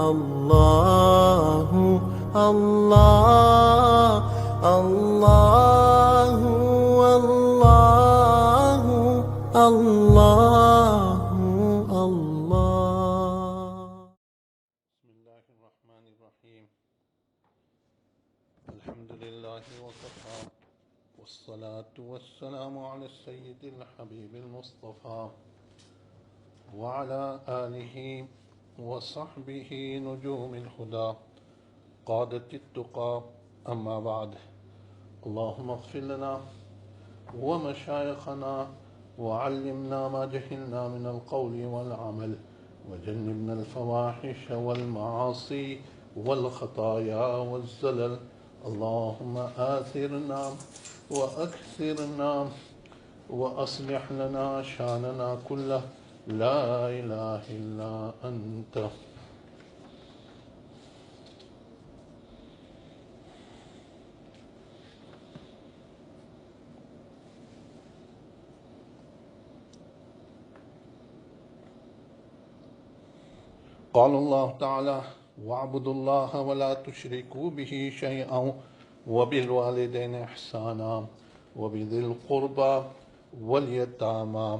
الله الله الله الله الله الله. بسم الله الرحمن الرحيم. الحمد لله وكفى، والصلاة والسلام على السيد الحبيب المصطفى وعلى آله وصحبه نجوم الهدى قادة التقى. أما بعد، اللهم اغفر لنا ومشايخنا وعلمنا ما جهلنا من القول والعمل، وجنبنا الفواحش والمعاصي والخطايا والزلل. اللهم آثرنا وأكثرنا وأصلح لنا شأننا كله، لا إله إلا أنت. قال الله تعالى: واعبدوا الله ولا تشركوا به شيئا وبالوالدين إحسانا وبذي القربى واليتامى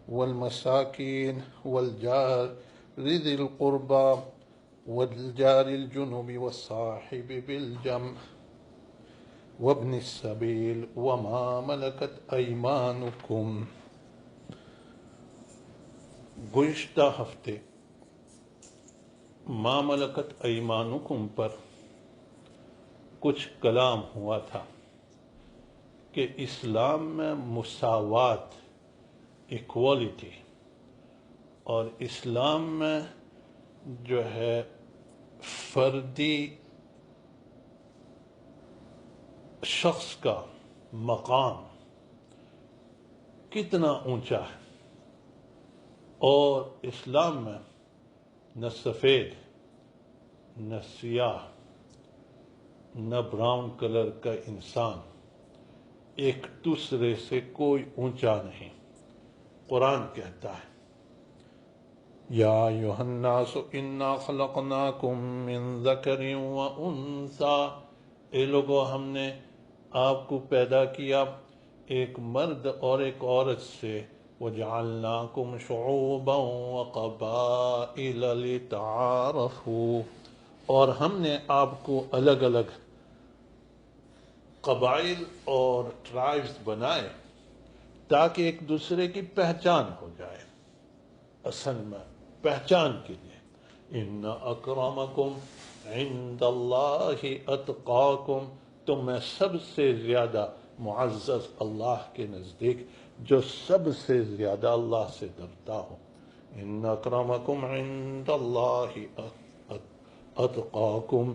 والمساكين والجار ذي القربى والجار الجنب والصاحب بالجنب وابن السبيل وما ملكت أيمانكم. گزشتہ ہفتے ما ملکت ایمانکم پر کچھ کلام ہوا تھا کہ اسلام میں مساوات، ایکوالٹی، اور اسلام میں جو ہے فردی شخص کا مقام کتنا اونچا ہے، اور اسلام میں نہ سفید نہ سیاہ نہ براؤن کلر کا انسان ایک دوسرے سے کوئی اونچا نہیں. قرآن کہتا ہے: یا ایھا الناس انا خلقناکم من ذکر و انثی، اے لوگو ہم نے آپ کو پیدا کیا ایک مرد اور ایک عورت سے. وَجَعَلْنَاكُمْ شُعُوبًا وَقَبَائِلَ لِتَعَارَفُوا، اور ہم نے آپ کو الگ الگ قبائل اور ٹرائبز بنائے تاکہ ایک دوسرے کی پہچان ہو جائے. اصل میں پہچان کے لیے ان اکرمکم عند اللہ اتقاکم، تم میں سب سے زیادہ معزز اللہ کے نزدیک جو سب سے زیادہ اللہ سے ڈرتا ہو. ان اکرمکم عند اللہ اتقاکم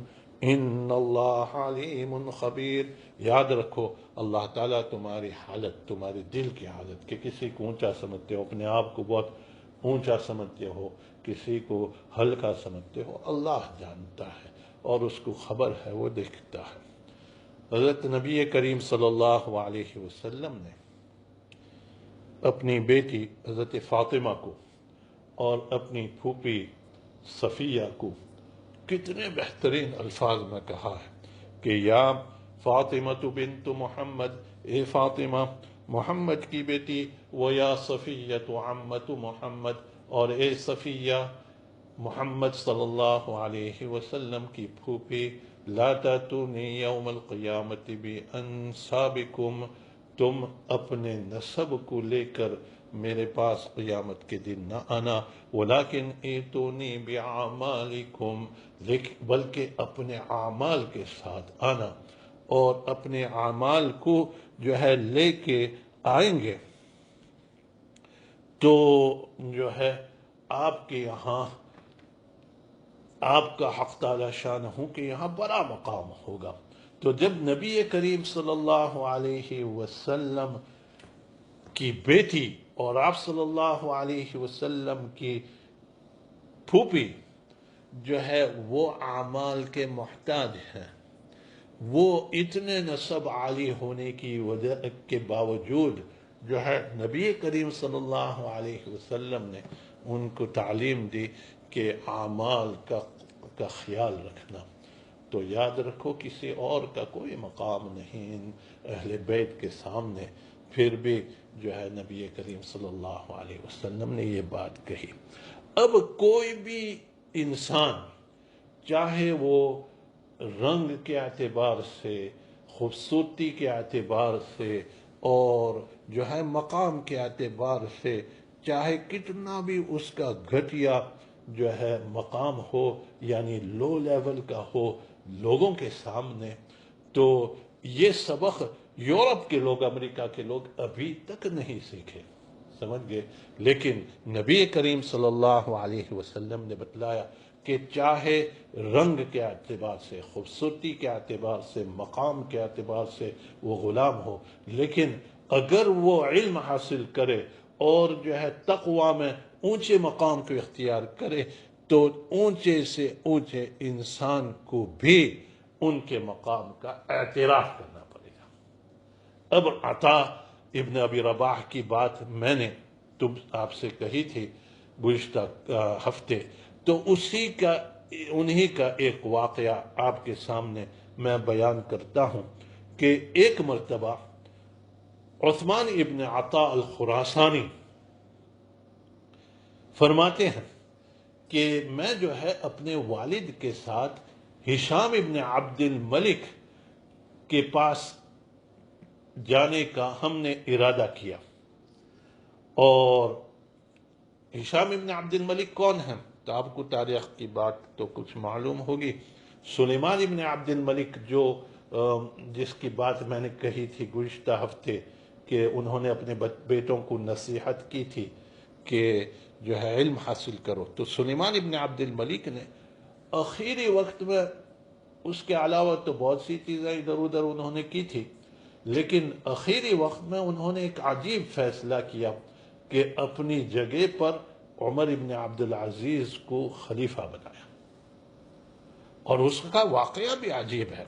ان اللہ علیم خبیر. یاد رکھو اللہ تعالیٰ تمہاری حالت، تمہاری دل کی حالت، کہ کسی کو اونچا سمجھتے ہو، اپنے آپ کو بہت اونچا سمجھتے ہو، کسی کو ہلکا سمجھتے ہو، اللہ جانتا ہے اور اس کو خبر ہے، وہ دیکھتا ہے. حضرت نبی کریم صلی اللہ علیہ وسلم نے اپنی بیٹی حضرت فاطمہ کو اور اپنی پھوپھی صفیہ کو کتنے بہترین الفاظ میں کہا ہے کہ یا فاطمہ بنت محمد، اے فاطمہ محمد کی بیٹی، و یا صفیہ عمت محمد، اور اے صفیہ محمد صلی اللہ علیہ وسلم کی پھوپھی. لا تأتونی یوم القیامت بانسابکم، تم اپنے نسب کو لے کر میرے پاس قیامت کے دن نہ آنا. ولیکن ایتونی باعمالکم، بلکہ اپنے اعمال کے ساتھ آنا، اور اپنے اعمال کو جو ہے لے کے آئیں گے تو جو ہے آپ کے یہاں آپ کا حق تعالی شان ہوں کہ یہاں بڑا مقام ہوگا. تو جب نبی کریم صلی اللہ علیہ وسلم کی بیٹی اور آپ صلی اللہ علیہ وسلم کی پھوپھی جو ہے وہ اعمال کے محتاج ہیں، وہ اتنے نسب عالی ہونے کی وجہ کے باوجود جو ہے نبی کریم صلی اللہ علیہ وسلم نے ان کو تعلیم دی کہ اعمال کا کا خیال رکھنا. تو یاد رکھو کسی اور کا کوئی مقام نہیں اہل بیت کے سامنے. پھر بھی جو ہے نبی کریم صلی اللہ علیہ وسلم نے یہ بات کہی. اب کوئی بھی انسان چاہے وہ رنگ کے اعتبار سے، خوبصورتی کے اعتبار سے، اور جو ہے مقام کے اعتبار سے چاہے کتنا بھی اس کا گھٹیا جو ہے مقام ہو، یعنی لو لیول کا ہو لوگوں کے سامنے، تو یہ سبق یورپ کے لوگ، امریکہ کے لوگ ابھی تک نہیں سیکھے، سمجھ گئے. لیکن نبی کریم صلی اللہ علیہ وسلم نے بتلایا کہ چاہے رنگ کے اعتبار سے، خوبصورتی کے اعتبار سے، مقام کے اعتبار سے وہ غلام ہو، لیکن اگر وہ علم حاصل کرے اور جو ہے تقوی میں اونچے مقام کو اختیار کرے تو اونچے سے اونچے انسان کو بھی ان کے مقام کا اعتراف کرنا پڑے گا. اب عطا ابن ابی رباح کی بات میں نے تم آپ سے کہی تھی گزشتہ ہفتے، تو انہی کا ایک واقعہ آپ کے سامنے میں بیان کرتا ہوں کہ ایک مرتبہ عثمان ابن عطا الخراسانی فرماتے ہیں کہ میں جو ہے اپنے والد کے ساتھ ہشام ابن عبد الملک کے پاس جانے کا ہم نے ارادہ کیا. اور ہشام ابن عبد الملک کون ہیں؟ تو آپ کو تاریخ کی بات تو کچھ معلوم ہوگی. سلیمان ابن عبد الملک جس کی بات میں نے کہی تھی گزشتہ ہفتے کہ انہوں نے اپنے بیٹوں کو نصیحت کی تھی کہ جو ہے علم حاصل کرو، تو سلیمان ابن عبد الملک نے آخری وقت میں، اس کے علاوہ تو بہت سی چیزیں ادھر ادھر انہوں نے کی تھی، لیکن آخری وقت میں انہوں نے ایک عجیب فیصلہ کیا کہ اپنی جگہ پر عمر ابن عبد العزیز کو خلیفہ بنایا. اور اس کا واقعہ بھی عجیب ہے.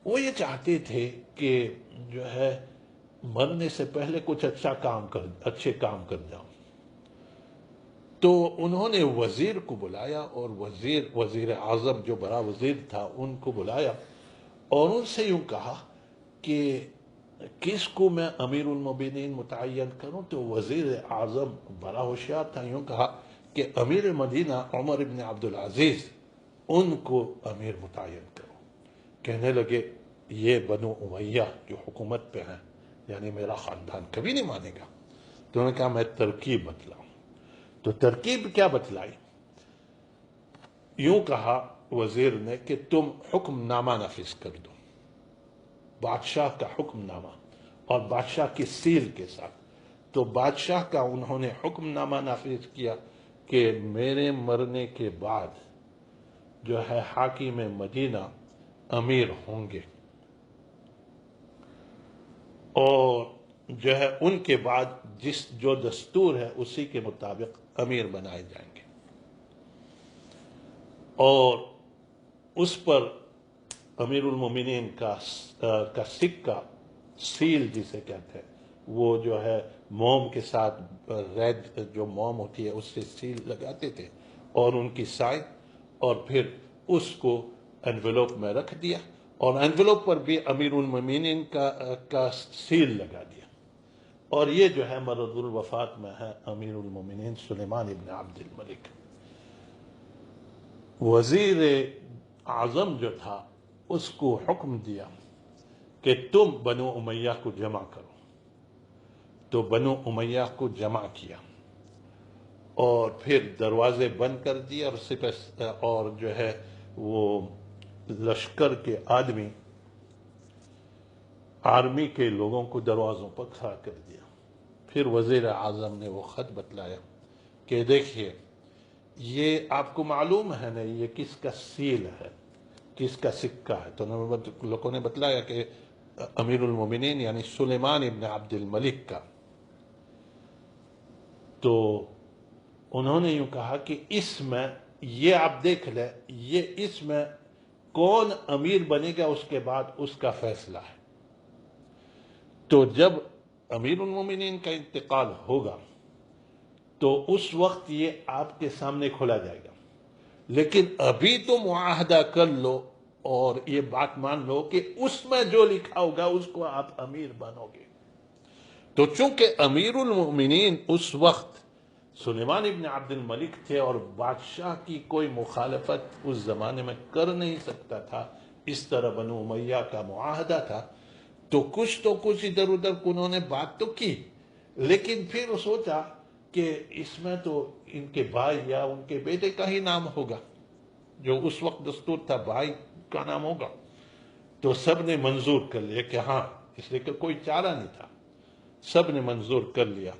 وہ یہ چاہتے تھے کہ جو ہے مرنے سے پہلے کچھ اچھے کام کر جاؤں. تو انہوں نے وزیر کو بلایا، اور وزیر اعظم جو بڑا وزیر تھا ان کو بلایا اور ان سے یوں کہا کہ کس کو میں امیر المومنین متعین کروں؟ تو وزیر اعظم بڑا ہوشیار تھا، یوں کہا کہ امیر مدینہ عمر ابن عبد العزیز، ان کو امیر متعین کرو. کہنے لگے یہ بنو امیہ جو حکومت پہ ہیں، یعنی میرا خاندان کبھی نہیں مانے گا. تو انہوں نے کہا میں ترکیب بتلاؤں. تو ترکیب کیا بتلائی؟ یوں کہا وزیر نے کہ تم حکم نامہ نافذ کر دو، بادشاہ کا حکم نامہ، اور بادشاہ کی سیل کے ساتھ. تو بادشاہ کا انہوں نے حکم نامہ نافذ کیا کہ میرے مرنے کے بعد جو ہے حاکم مدینہ امیر ہوں گے، اور جو ہے ان کے بعد جو دستور ہے اسی کے مطابق امیر بنائے جائیں گے. اور اس پر امیر المومنین کا سکہ، سیل جسے کہتے ہیں، وہ جو ہے موم کے ساتھ ریڈ جو موم ہوتی ہے اس سے سیل لگاتے تھے اور ان کی سائن، اور پھر اس کو انویلوپ میں رکھ دیا، اور انویلوپ پر بھی امیر المومنین کا سیل لگا دیا. اور یہ جو ہے مرض الوفات میں ہے امیر المومنین سلیمان ابن عبد الملک. وزیر اعظم جو تھا اس کو حکم دیا کہ تم بنو امیہ کو جمع کرو. تو بنو امیہ کو جمع کیا اور پھر دروازے بند کر دیے، اور جو ہے وہ لشکر کے آرمی کے لوگوں کو دروازوں پر کھڑا کر دیا. پھر وزیر اعظم نے وہ خط بتلایا کہ دیکھیے یہ آپ کو معلوم ہے نا یہ کس کا سیل ہے، کس کا سکہ ہے؟ تو لوگوں نے بتلایا کہ امیر المومنین یعنی سلیمان ابن عبد الملک کا. تو انہوں نے یوں کہا کہ اس میں یہ آپ دیکھ لیں، یہ اس میں کون امیر بنے گا اس کے بعد اس کا فیصلہ ہے. تو جب امیر المومنین کا انتقال ہوگا تو اس وقت یہ آپ کے سامنے کھولا جائے گا. لیکن ابھی تو معاہدہ کر لو اور یہ بات مان لو کہ اس میں جو لکھا ہوگا اس کو آپ امیر بنو گے۔ تو چونکہ امیر المؤمنین اس وقت سلیمان ابن عبد الملک تھے اور بادشاہ کی کوئی مخالفت اس زمانے میں کر نہیں سکتا تھا، اس طرح بنو امیہ کا معاہدہ تھا، تو کچھ ادھر ادھر انہوں نے بات تو کی، لیکن پھر سوچا کہ اس میں تو ان کے بھائی یا ان کے بیٹے کا ہی نام ہوگا، جو اس وقت دستور تھا بھائی کا نام ہوگا۔ تو سب نے منظور کر لیا کہ ہاں، اس لیے کہ کوئی چارہ نہیں تھا، سب نے منظور کر لیا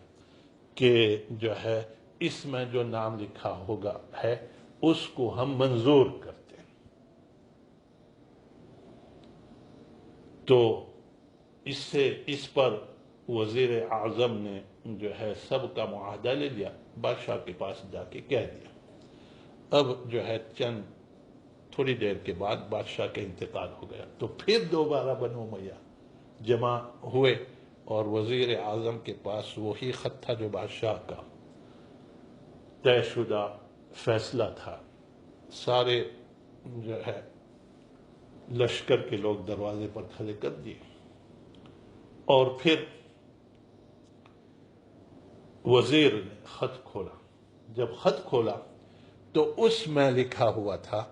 کہ جو ہے اس میں جو نام لکھا ہوگا ہے اس کو ہم منظور کرتے ہیں۔ تو اس پر وزیر اعظم نے جو ہے سب کا معاہدہ لے لیا، بادشاہ کے پاس جا کے کہہ دیا۔ اب جو ہے تھوڑی دیر کے بعد بادشاہ کا انتقال ہو گیا، تو پھر دوبارہ بنو امیہ جمع ہوئے اور وزیر اعظم کے پاس وہی خط تھا جو بادشاہ کا طے شدہ فیصلہ تھا۔ سارے جو ہے لشکر کے لوگ دروازے پر کھڑے کر دیے، اور پھر وزیر نے خط کھولا۔ جب خط کھولا تو اس میں لکھا ہوا تھا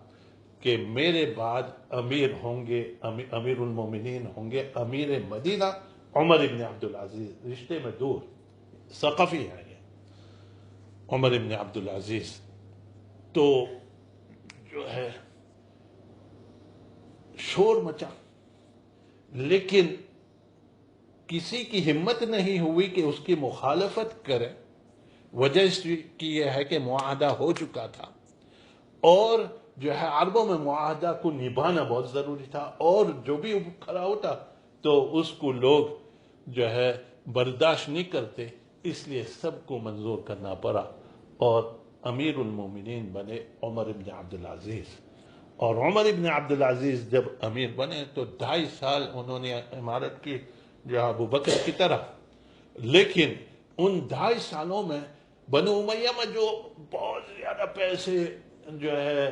کہ میرے بعد امیر ہوں گے، امیر المومنین ہوں گے امیر مدینہ عمر ابن عبدالعزیز، رشتے میں دور، ثقفی ہے یہ عمر ابن عبدالعزیز۔ تو جو ہے شور مچا، لیکن کسی کی ہمت نہیں ہوئی کہ اس کی مخالفت کرے۔ وجہ اس کی یہ ہے کہ معاہدہ ہو چکا تھا، اور جو ہے عربوں میں معاہدہ کو نبھانا بہت ضروری تھا، اور جو بھی کھڑا ہوتا تو اس کو لوگ جو ہے برداشت نہیں کرتے، اس لیے سب کو منظور کرنا پڑا، اور امیر المومنین بنے عمر ابن عبدالعزیز۔ اور عمر ابن عبدالعزیز جب امیر بنے تو 2.5 سال انہوں نے عمارت کی جو ابو بکر کی طرح، لیکن ان 2.5 سالوں میں بنو امیہ میں جو بہت زیادہ پیسے جو ہے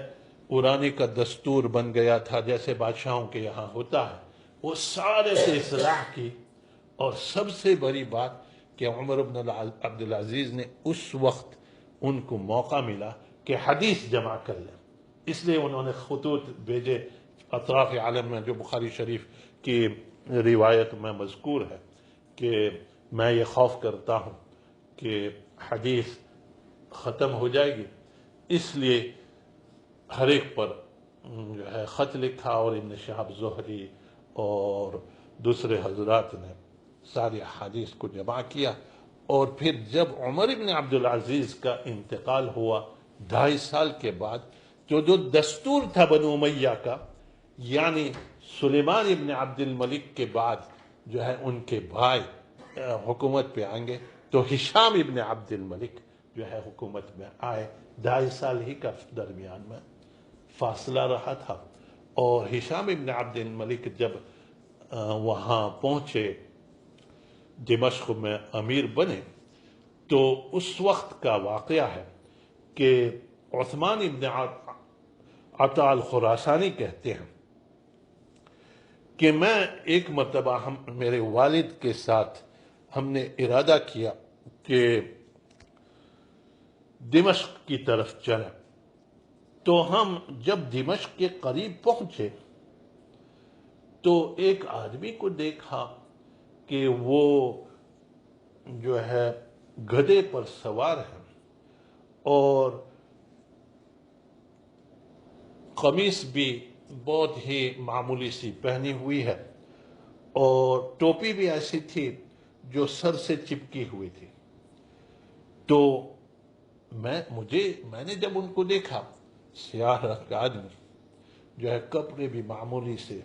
اڑانے کا دستور بن گیا تھا، جیسے بادشاہوں کے یہاں ہوتا ہے، وہ سارے سے اصلاح کی۔ اور سب سے بڑی بات کہ عمر بن عبدالعزیز نے اس وقت ان کو موقع ملا کہ حدیث جمع کر لیں، اس لیے انہوں نے خطوط بھیجے اطراف عالم میں، جو بخاری شریف کی روایت میں مذکور ہے کہ میں یہ خوف کرتا ہوں کہ حدیث ختم ہو جائے گی، اس لیے ہر ایک پر جو ہے خط لکھا، اور ابن شہاب زہری اور دوسرے حضرات نے ساری حدیث کو جمع کیا۔ اور پھر جب عمر ابن عبدالعزیز کا انتقال ہوا 2.5 سال کے بعد، جو دستور تھا بنو امیہ کا، یعنی سلیمان ابن عبد الملک کے بعد جو ہے ان کے بھائی حکومت پہ آئیں گے، تو ہشام ابن عبد الملک جو ہے حکومت میں آئے۔ 2.5 سال ہی کا درمیان میں فاصلہ رہا تھا، اور ہشام ابن عبد الملک جب وہاں پہنچے، دمشق میں امیر بنے، تو اس وقت کا واقعہ ہے کہ عثمان ابن عطا الخراسانی کہتے ہیں کہ میں ایک مرتبہ میرے والد کے ساتھ ہم نے ارادہ کیا کہ دمشق کی طرف چلیں، تو ہم جب دمشق کے قریب پہنچے تو ایک آدمی کو دیکھا کہ وہ جو ہے گدھے پر سوار ہے، اور قمیص بھی بہت ہی معمولی سی پہنی ہوئی ہے، اور ٹوپی بھی ایسی تھی جو سر سے چپکی ہوئی تھی۔ تو میں نے جب ان کو دیکھا، سیاہ رنگ کا آدمی جو ہے، کپڑے بھی معمولی سے،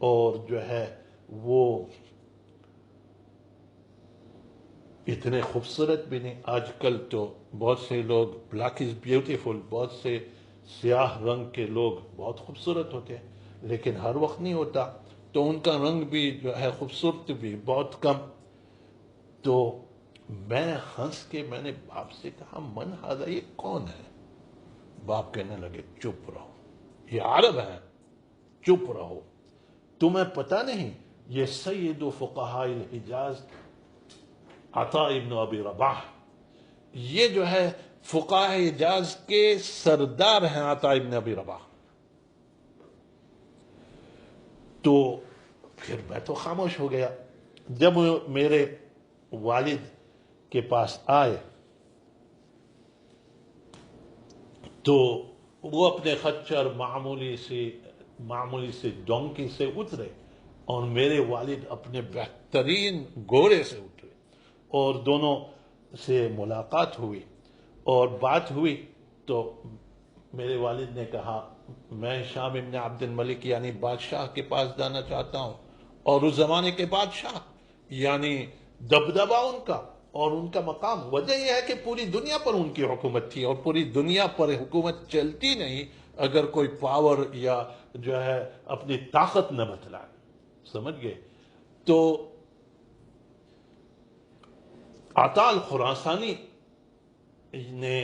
اور جو ہے وہ اتنے خوبصورت بھی نہیں۔ آج کل تو بہت سے لوگ بلیک از بیوٹیفل، بہت سے سیاہ رنگ کے لوگ بہت خوبصورت ہوتے ہیں، لیکن ہر وقت نہیں ہوتا، تو ان کا رنگ بھی جو ہے خوبصورت بھی بہت کم۔ تو میں ہنس کے میں نے باپ سے کہا، من ہذا، یہ کون ہے؟ باپ کہنے لگے چپ رہو، یہ عرب ہیں، چپ رہو، تمہیں پتہ نہیں یہ سید و فقہاء الحجاز عطا ابن ابی رباح، یہ جو ہے فقہاء حجاز کے سردار ہیں عطا ابن ابی رباح۔ تو پھر میں تو خاموش ہو گیا۔ جب میرے والد کے پاس آئے تو وہ اپنے خچر معمولی سے ڈونکی سے اترے، اور میرے والد اپنے بہترین گھوڑے سے اترے، اور دونوں سے ملاقات ہوئی اور بات ہوئی۔ تو میرے والد نے کہا میں ہشام ابن عبد الملک یعنی بادشاہ کے پاس جانا چاہتا ہوں، اور اس زمانے کے بادشاہ یعنی دبدبہ ان کا اور ان کا مقام، وجہ یہ ہے کہ پوری دنیا پر ان کی حکومت تھی، اور پوری دنیا پر حکومت چلتی نہیں اگر کوئی پاور یا جو ہے اپنی طاقت نہ بتلائے، سمجھ گئے؟ تو عطا الخراسانی نے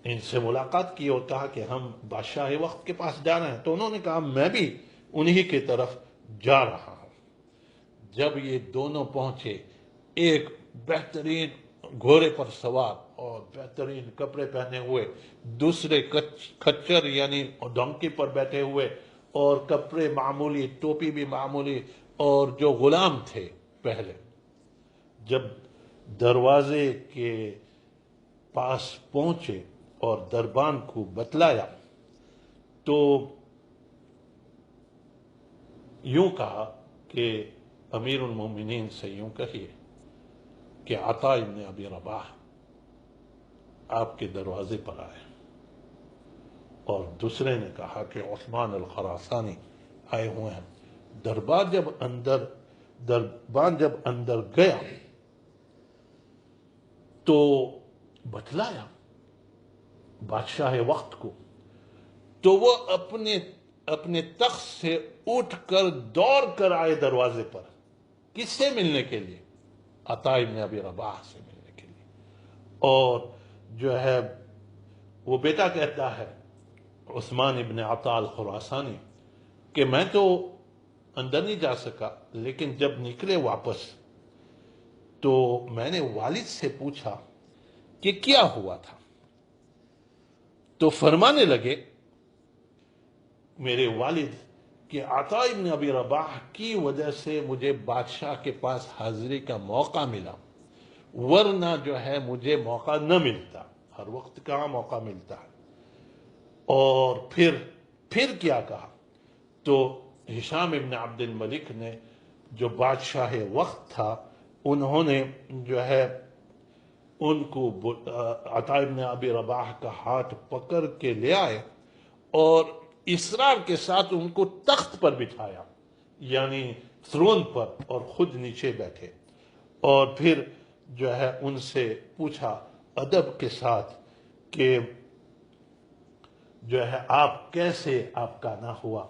ان سے ملاقات کی اور کہا کہ ہم بادشاہ وقت کے پاس جا رہے ہیں، تو انہوں نے کہا میں بھی انہی کی طرف جا رہا ہوں۔ جب یہ دونوں پہنچے، ایک بہترین گھوڑے پر سوار اور بہترین کپڑے پہنے ہوئے، دوسرے کچر یعنی ڈونکی پر بیٹھے ہوئے اور کپڑے معمولی، ٹوپی بھی معمولی، اور جو غلام تھے پہلے، جب دروازے کے پاس پہنچے اور دربان کو بتلایا تو یوں کہا کہ امیر المومنین سے یوں کہیے کہ عطا ابن ابی رباح آپ کے دروازے پر آئے، اور دوسرے نے کہا کہ عثمان الخراسانی آئے ہوئے ہیں۔ دربان جب اندر گیا تو بتلایا بادشاہ وقت کو، تو وہ اپنے تخت سے اٹھ کر دوڑ کر آئے دروازے پر، کس سے ملنے کے لیے؟ عطا ابن ابی رباح سے ملنے کے لیے۔ اور جو ہے وہ بیٹا کہتا ہے عثمان ابن عطا الخراسانی کہ میں تو اندر نہیں جا سکا، لیکن جب نکلے واپس تو میں نے والد سے پوچھا کہ کیا ہوا تھا، تو فرمانے لگے میرے والد کہ عطا ابن ابی رباح کی وجہ سے مجھے بادشاہ کے پاس حاضری کا موقع ملا، ورنہ جو ہے مجھے موقع نہ ملتا، ہر وقت کہاں موقع ملتا ہے۔ اور پھر کیا کہا؟ تو ہشام ابن عبد الملک نے جو بادشاہ وقت تھا، انہوں نے جو ہے ان کو عطا ابن ابی رباح کا ہاتھ پکڑ کے لے آئے اور اصرار کے ساتھ ان کو تخت پر بٹھایا، یعنی تھرون پر، اور خود نیچے بیٹھے، اور پھر جو ہے ان سے پوچھا ادب کے ساتھ کہ جو ہے آپ کیسے آپ کا نہ ہوا؟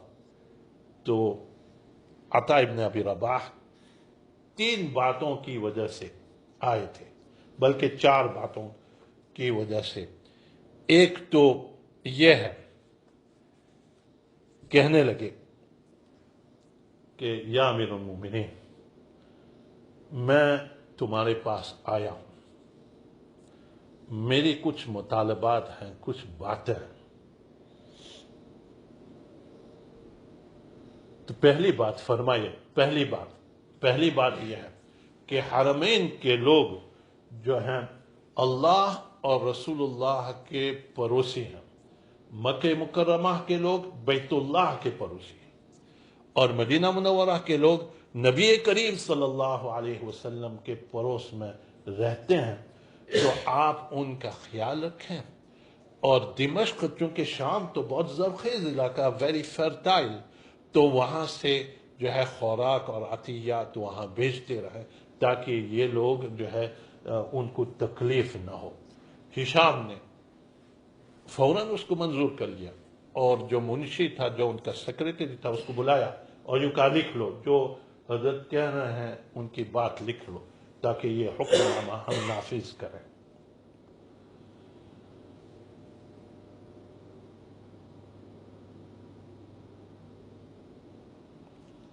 تو عطا ابن ابی رباح 3 باتوں کی وجہ سے آئے تھے، بلکہ 4 باتوں کی وجہ سے۔ ایک تو یہ ہے، کہنے لگے کہ یا امیر المومنین، میں تمہارے پاس آیا ہوں، میری کچھ مطالبات ہیں، کچھ باتیں ہیں۔ تو پہلی بات فرمائیے، پہلی بات یہ ہے کہ حرمین کے لوگ جو ہیں اللہ اور رسول اللہ کے پڑوسی ہیں، مکہ مکرمہ کے لوگ بیت اللہ کے پڑوسی ہیں، اور مدینہ منورہ کے لوگ نبی کریم صلی اللہ علیہ وسلم کے پڑوس میں رہتے ہیں۔ تو آپ ان کا خیال رکھیں، اور دمشق چونکہ شام تو بہت زرخیز علاقہ، ویری فرٹائل، تو وہاں سے جو ہے خوراک اور عطیات وہاں بھیجتے رہیں تاکہ یہ لوگ جو ہے ان کو تکلیف نہ ہو۔ ہشام نے فوراً اس کو منظور کر لیا، اور جو منشی تھا، جو ان کا سیکریٹری تھا، اس کو بلایا اور یوں کہا لکھ لو، جو حضرت کہہ رہے ہیں ان کی بات لکھ لو تاکہ یہ حکم نامہ ہم نافذ کریں۔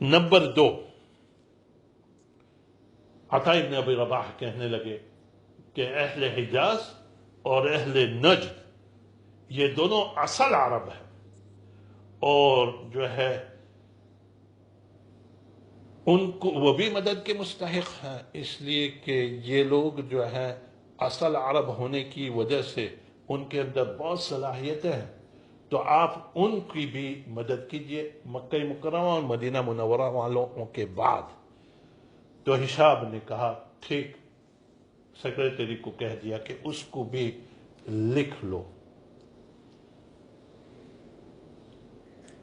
نمبر 2، عطا ابن ابی رباح کہنے لگے کہ اہل حجاز اور اہل نجد یہ دونوں اصل عرب ہیں، اور جو ہے ان کو وہ بھی مدد کے مستحق ہیں، اس لیے کہ یہ لوگ جو ہے اصل عرب ہونے کی وجہ سے ان کے اندر بہت صلاحیتیں ہیں، تو آپ ان کی بھی مدد کیجئے مکہ مکرمہ اور مدینہ منورہ والوں کے بعد۔ تو ہشام نے کہا ٹھیک، سیکریٹری کو کہہ دیا کہ اس کو بھی لکھ لو۔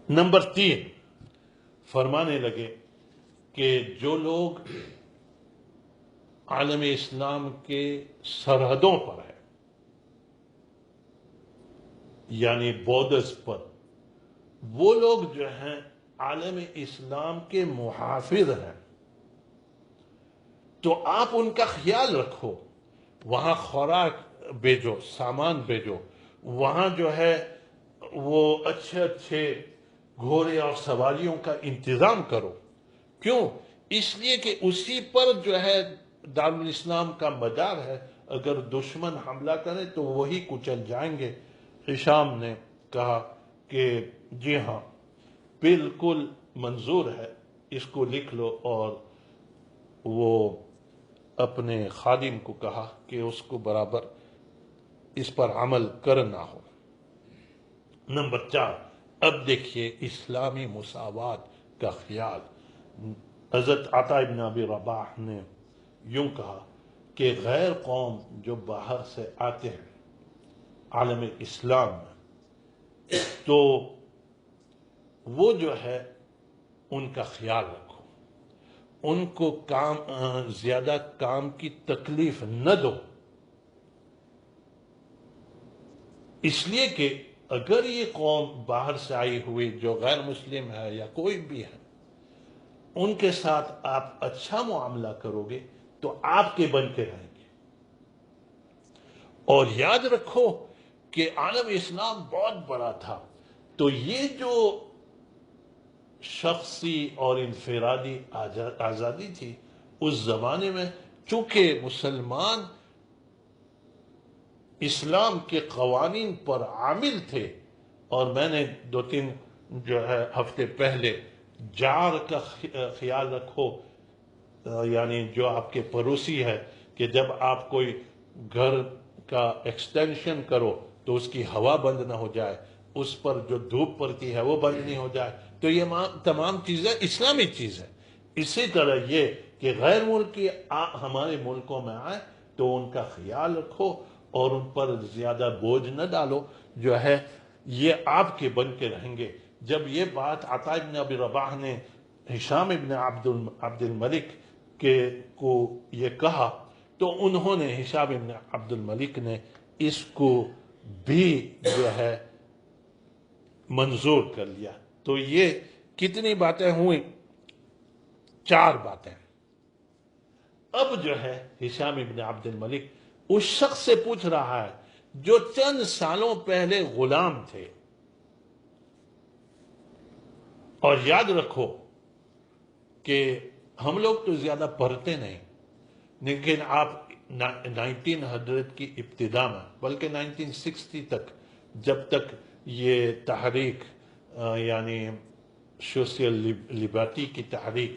نمبر 3، فرمانے لگے کہ جو لوگ عالم اسلام کے سرحدوں پر ہیں، یعنی بارڈرز پر، وہ لوگ جو ہیں عالم اسلام کے محافظ ہیں، تو آپ ان کا خیال رکھو، وہاں خوراک بھیجو، سامان بھیجو، وہاں جو ہے وہ اچھے اچھے گھوڑے اور سواریوں کا انتظام کرو۔ کیوں؟ اس لیے کہ اسی پر جو ہے دارالاسلام کا مدار ہے، اگر دشمن حملہ کرے تو وہی کچل جائیں گے۔ ہشام نے کہا کہ جی ہاں بالکل منظور ہے، اس کو لکھ لو، اور وہ اپنے خادم کو کہا کہ اس کو برابر اس پر عمل کرنا ہو۔ نمبر 4، اب دیکھیے اسلامی مساوات کا خیال۔ حضرت عطا ابن ابی رباح نے یوں کہا کہ غیر قوم جو باہر سے آتے ہیں عالم اسلام میں، تو وہ جو ہے ان کا خیال رکھو، ان کو زیادہ کام کی تکلیف نہ دو، اس لیے کہ اگر یہ قوم باہر سے آئی ہوئی جو غیر مسلم ہے یا کوئی بھی ہے، ان کے ساتھ آپ اچھا معاملہ کرو گے تو آپ کے بن کے رہیں گے۔ اور یاد رکھو کہ عالم اسلام بہت بڑا تھا، تو یہ جو شخصی اور انفرادی آزادی تھی اس زمانے میں، چونکہ مسلمان اسلام کے قوانین پر عامل تھے، اور میں نے 2-3 جو ہے ہفتے پہلے جار کا خیال رکھو، یعنی جو آپ کے پڑوسی ہے، کہ جب آپ کوئی گھر کا ایکسٹینشن کرو تو اس کی ہوا بند نہ ہو جائے، اس پر جو دھوپ پڑتی ہے وہ بند نہیں ہو جائے، تو یہ تمام چیزیں اسلامی چیز ہے۔ اسی طرح یہ کہ غیر ملکی ہمارے ملکوں میں آئے تو ان کا خیال رکھو اور ان پر زیادہ بوجھ نہ ڈالو، جو ہے یہ آپ کے بن کے رہیں گے۔ جب یہ بات عطا ابن ابی رباح نے ہشام ابن عبد الملک کو یہ کہا، تو انہوں نے ہشام ابن عبد الملک نے اس کو بھی جو ہے منظور کر لیا۔ تو یہ کتنی باتیں ہوئیں؟ 4 باتیں۔ اب جو ہے ہشام ابن عبد الملک اس شخص سے پوچھ رہا ہے جو چند سالوں پہلے غلام تھے، اور یاد رکھو کہ ہم لوگ تو زیادہ پڑھتے نہیں، لیکن آپ 1900 کی ابتدا میں، بلکہ 1960 تک، جب تک یہ تحریک یعنی سوشل لبرٹی کی تحریک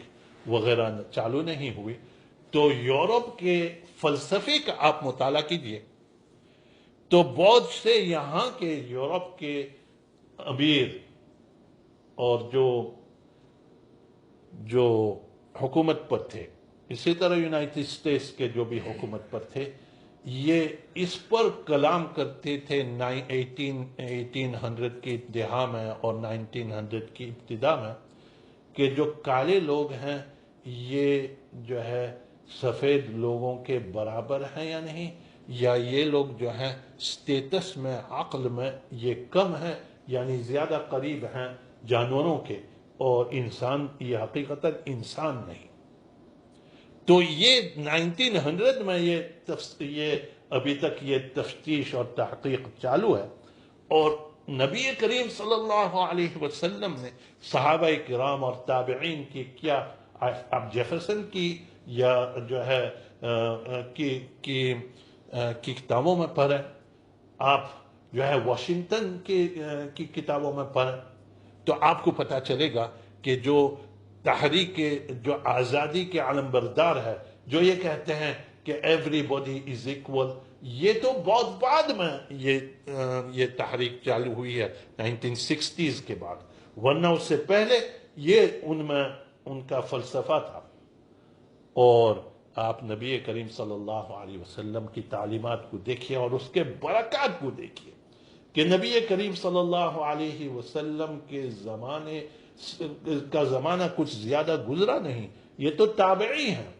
وغیرہ چالو نہیں ہوئی، تو یورپ کے فلسفے کا آپ مطالعہ کیجئے، تو بہت سے یہاں کے یورپ کے امیر اور جو حکومت پر تھے، اسی طرح یونائٹڈ اسٹیٹس کے جو بھی حکومت پر تھے، یہ اس پر کلام کرتے تھے 1800 کی دہا میں اور 1900 کی ابتدا میں، کہ جو کالے لوگ ہیں یہ جو ہے سفید لوگوں کے برابر ہیں یا نہیں، یا یہ لوگ جو ہیں سٹیٹس میں، عقل میں یہ کم ہیں، یعنی زیادہ قریب ہیں جانوروں کے، اور انسان یہ حقیقتاً انسان نہیں۔ تو یہ 1900 میں یہ ابھی تک یہ تفتیش اور تحقیق چالو ہے، اور نبی کریم صلی اللہ علیہ وسلم نے صحابہ کرام اور تابعین کی کیا، اب جیفرسن کی یا جو ہے کی کتابوں میں پڑھیں، آپ جو ہے واشنگٹن کی کتابوں میں پڑھیں، تو آپ کو پتہ چلے گا کہ جو تحریک جو آزادی کے علم بردار ہے، جو یہ کہتے ہیں کہ ایوری باڈی از ایکول، یہ تو بہت بعد میں یہ تحریک چالو ہوئی ہے 1960s کے بعد، ورنہ اس سے پہلے یہ ان میں ان کا فلسفہ تھا۔ اور آپ نبی کریم صلی اللہ علیہ وسلم کی تعلیمات کو دیکھیے اور اس کے برکات کو دیکھیے کہ نبی کریم صلی اللہ علیہ وسلم کے زمانہ کچھ زیادہ گزرا نہیں، یہ تو تابعی ہیں،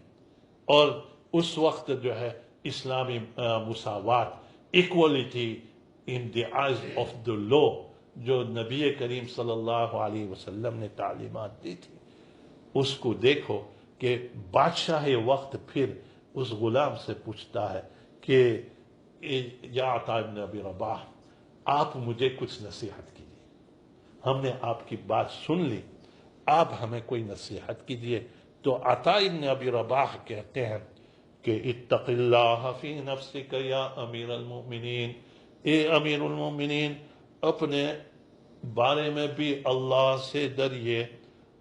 اور اس وقت جو ہے اسلامی مساوات، equality in the eyes of the law, جو نبی کریم صلی اللہ علیہ وسلم نے تعلیمات دی تھی، اس کو دیکھو کہ بادشاہ وقت پھر اس غلام سے پوچھتا ہے کہ یا عطا ابن ابی رباح، آپ مجھے کچھ نصیحت کیجیے، ہم نے آپ کی بات سن لی، آپ ہمیں کوئی نصیحت کیجیے۔ تو عطا ابن ابی رباح کہتے ہیں کہ اتق اللہ فی نفسک یا امیر المؤمنین، اے امیر المؤمنین اپنے بارے میں بھی اللہ سے ڈریے،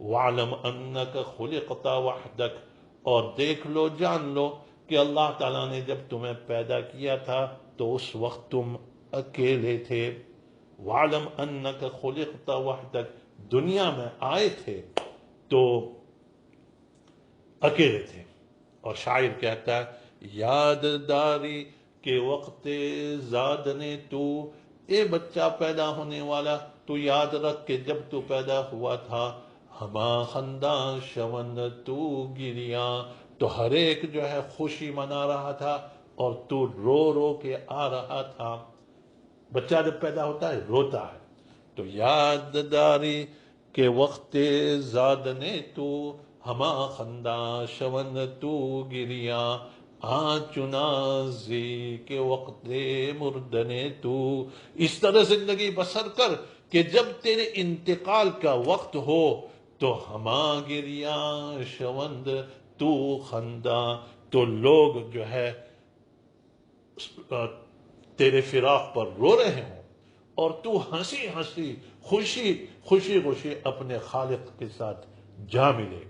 وَعْلَمْ أَنَّكَ خُلِقْتَ وَحْدَكَ، اور دیکھ لو جان لو کہ اللہ تعالیٰ نے جب تمہیں پیدا کیا تھا تو اس وقت تم اکیلے تھے، وَعْلَمْ أَنَّكَ خُلِقْتَ وَحْدَكَ، دنیا میں آئے تھے تو اکیلے تھے۔ اور شاعر کہتا ہے یاد داری کے وقت زاد نے تو، اے بچہ پیدا ہونے والا تو یاد رکھ کہ جب تو پیدا ہوا تھا، ہما خنداں شوند تو گریاں، تو ہر ایک جو ہے خوشی منا رہا تھا اور تو رو رو کے آ رہا تھا۔ بچہ جب پیدا ہوتا ہے روتا ہے، تو یاد داری کے وقت زاد نے تو، ہما خنداں شوند تو گریاں، چنازی کے وقت مردنے تو، اس طرح زندگی بسر کر کہ جب تیرے انتقال کا وقت ہو تو ہما گریاں شوند تو خنداں، تو لوگ جو ہے تیرے فراق پر رو رہے ہوں اور تو ہنسی ہنسی خوشی خوشی اپنے خالق کے ساتھ جا ملے۔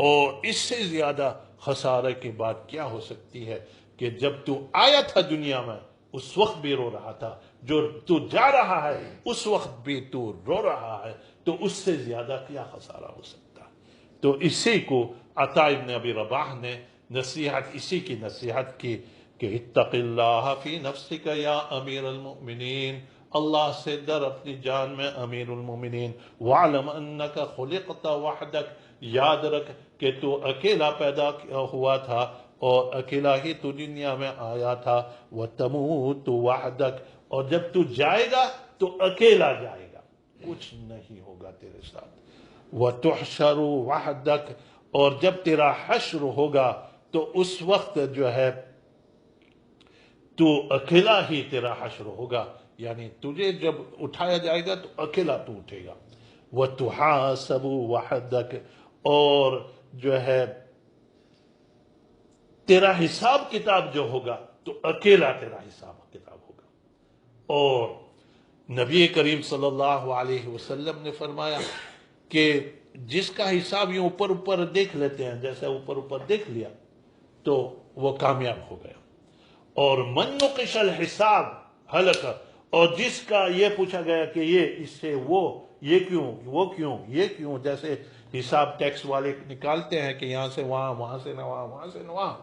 اور اس سے زیادہ خسارے کی بات کیا ہو سکتی ہے کہ جب تو آیا تھا دنیا میں اس وقت بھی رو رہا تھا، جو تو جا رہا ہے اس وقت بھی تو رو رہا ہے، تو اس سے زیادہ کیا خسارہ ہو سکتا ہے؟ تو اسی کو عطا ابن ابی رباح نے اسی کی نصیحت کی کہ اتق اللہ فی نفسک یا امیر المؤمنین، اللہ سے ڈر اپنی جان میں امیر المؤمنین، وَعْلَمْ أَنَّكَ خُلِقْتَ وَحْدَكَ، یاد رکھ کہ تو اکیلا پیدا ہوا تھا اور اکیلا ہی تو دنیا میں آیا تھا، وَتَمُوتُ وَحْدَكَ، اور جب تو جائے گا تو اکیلا جائے گا، کچھ نہیں ہوگا تیرے ساتھ، وَتُحْشَرُ وَحْدَكَ، اور جب تیرا حشر ہوگا تو اس وقت جو ہے تو اکیلا ہی تیرا حشر ہوگا، یعنی تجھے جب اٹھایا جائے گا تو اکیلا تو اٹھے گا، وَتُحَاسَبُ وَحْدَكَ، اور جو ہے تیرا حساب کتاب جو ہوگا تو اکیلا تیرا حساب کتاب ہوگا۔ اور نبی کریم صلی اللہ علیہ وسلم نے فرمایا کہ جس کا حساب یوں اوپر دیکھ لیتے ہیں، جیسے اوپر دیکھ لیا تو وہ کامیاب ہو گیا، اور من نقش الحساب ہلک، اور جس کا یہ پوچھا گیا کہ یہ اس سے یہ کیوں وہ کیوں یہ کیوں، جیسے حساب ٹیکس والے نکالتے ہیں کہ یہاں سے وہاں، وہاں سے نہ وہاں، وہاں سے نہ وہاں،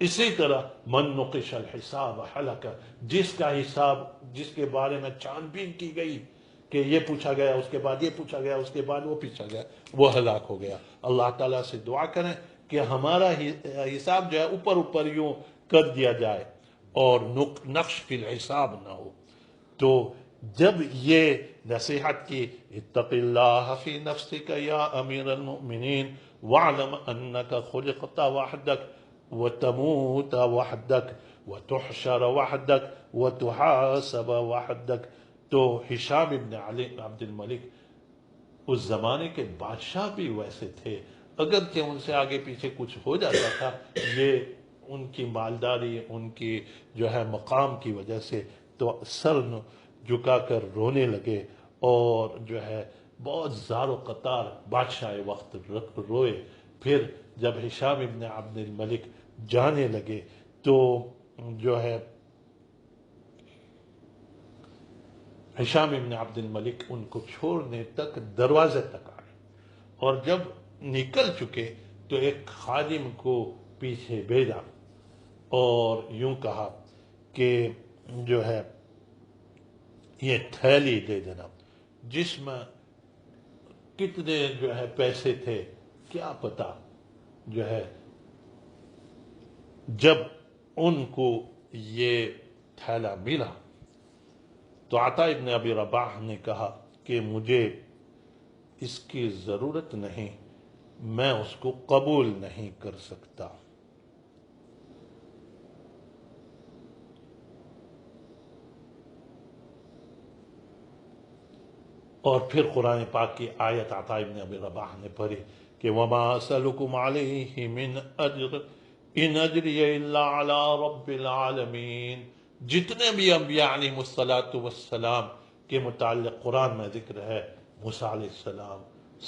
اسی طرح من نقش الحساب ہلک، جس کا حساب جس کے بارے میں چھان بین کی گئی کہ یہ پوچھا گیا، اس کے بعد یہ پوچھا گیا، اس کے بعد وہ پوچھا گیا، وہ ہلاک ہو گیا۔ اللہ تعالیٰ سے دعا کریں کہ ہمارا حساب جو ہے اوپر یوں کر دیا جائے اور نقش فی الحساب نہ ہو۔ تو جب یہ نصیحت کی اتق اللہ فی نفسک یا امیر المؤمنین وَعْلَمْ أَنَّكَ خُلِقْتَ وَحْدَكَ وَتَمُوتَ وَحْدَكَ وَتُحْشَرَ وَحْدَكَ وَتُحَاسَبَ وَحْدَكَ، تو ہشام ابن علی عبد الملک اس زمانے کے بادشاہ بھی ویسے تھے، اگرچہ ان سے آگے پیچھے کچھ ہو جاتا تھا، یہ ان کی مالداری، ان کی جو ہے مقام کی وجہ سے تو سر جھکا کر رونے لگے، اور جو ہے بہت زار و قطار بادشاہ وقت روئے۔ پھر جب ہشام ابن عبد الملک جانے لگے تو جو ہے ہشام ابن عبد الملک ان کو چھوڑنے تک دروازے تک آئے، اور جب نکل چکے تو ایک خادم کو پیچھے بھیجا اور یوں کہا کہ جو ہے یہ تھیلی دے دینا، جس میں کتنے جو ہے پیسے تھے کیا پتا۔ جو ہے جب ان کو یہ تھیلا ملا تو عطا ابن ابی رباح نے کہا کہ مجھے اس کی ضرورت نہیں، میں اس کو قبول نہیں کر سکتا۔ اور پھر قرآن پاک کی آیت عطا ابن ابی رباح نے پڑھی کہ وَمَا أَسْأَلُكُمْ عَلَيْهِ مِنْ أَجْرٍ إِنْ أَجْرِيَ إِلَّا عَلَىٰ رَبِّ الْعَالَمِينَ۔ جتنے بھی انبیاء علیہ السلام کے متعلق قرآن میں ذکر ہے، موسیٰ علیہ السلام،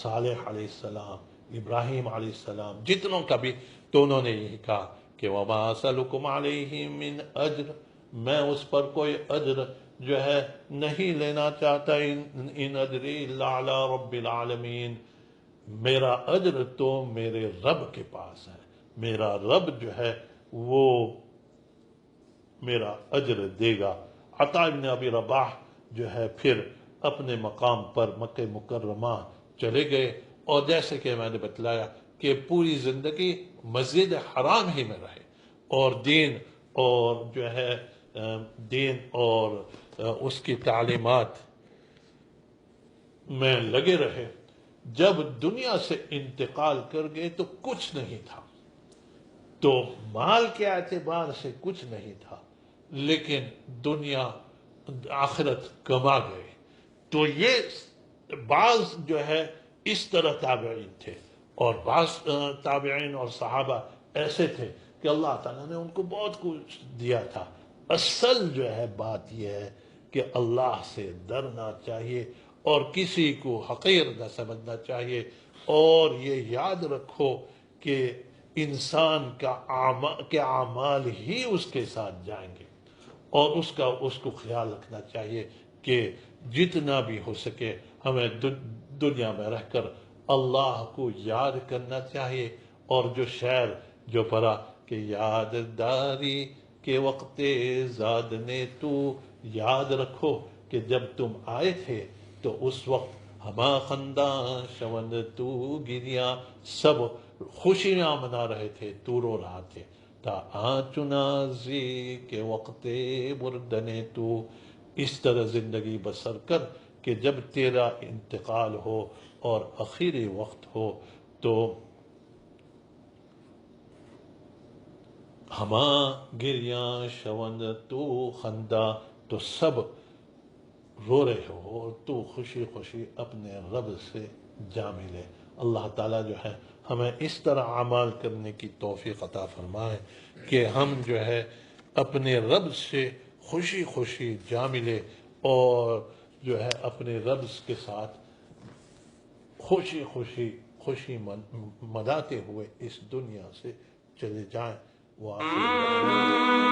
صالح علیہ السلام، ابراہیم علیہ السلام، جتنوں کا بھی، تو انہوں نے یہی کہا کہ وَمَا أَسْأَلُكُمْ عَلَيْهِ مِنْ أَجْرٍ، میں اس پر کوئی اجر جو ہے نہیں لینا چاہتا، ان اجری الا علی رب العالمین، میرا اجر تو میرے رب کے پاس ہے، میرا رب جو ہے وہ میرا اجر دے گا۔ عطا ابن ابی رباح جو ہے پھر اپنے مقام پر مکہ مکرمہ چلے گئے، اور جیسے کہ میں نے بتلایا کہ پوری زندگی مسجد حرام ہی میں رہے، اور دین اور جو ہے دین اور اس کی تعلیمات میں لگے رہے۔ جب دنیا سے انتقال کر گئے تو کچھ نہیں تھا، تو مال کے اعتبار سے کچھ نہیں تھا، لیکن دنیا آخرت کما گئے۔ تو یہ بعض جو ہے اس طرح تابعین تھے، اور بعض تابعین اور صحابہ ایسے تھے کہ اللہ تعالیٰ نے ان کو بہت کچھ دیا تھا۔ اصل جو ہے بات یہ ہے کہ اللہ سے ڈرنا چاہیے اور کسی کو حقیر نہ سمجھنا چاہیے، اور یہ یاد رکھو کہ انسان کے اعمال ہی اس کے ساتھ جائیں گے، اور اس کو خیال رکھنا چاہیے کہ جتنا بھی ہو سکے ہمیں دنیا میں رہ کر اللہ کو یاد کرنا چاہیے، اور جو شعر جو پڑھا کہ یاد داری کے وقت زاد نے تو، یاد رکھو کہ جب تم آئے تھے تو اس وقت ہما خنداں شوند تو گریا، سب خوشیاں منا رہے تھے، تو رو رہا تھے۔ تا آنچنازی کے وقت بردنے تو، اس طرح زندگی بسر کر کہ جب تیرا انتقال ہو اور آخری وقت ہو تو ہما گریاں شوند تو خندہ، تو سب رو رہے ہو اور تو خوشی خوشی اپنے رب سے جا ملے۔ اللہ تعالیٰ جو ہے ہمیں اس طرح اعمال کرنے کی توفیق عطا فرمائے کہ ہم جو ہے اپنے رب سے خوشی خوشی جا ملے، اور جو ہے اپنے رب کے ساتھ خوشی مناتے ہوئے اس دنیا سے چلے جائیں۔ وآخر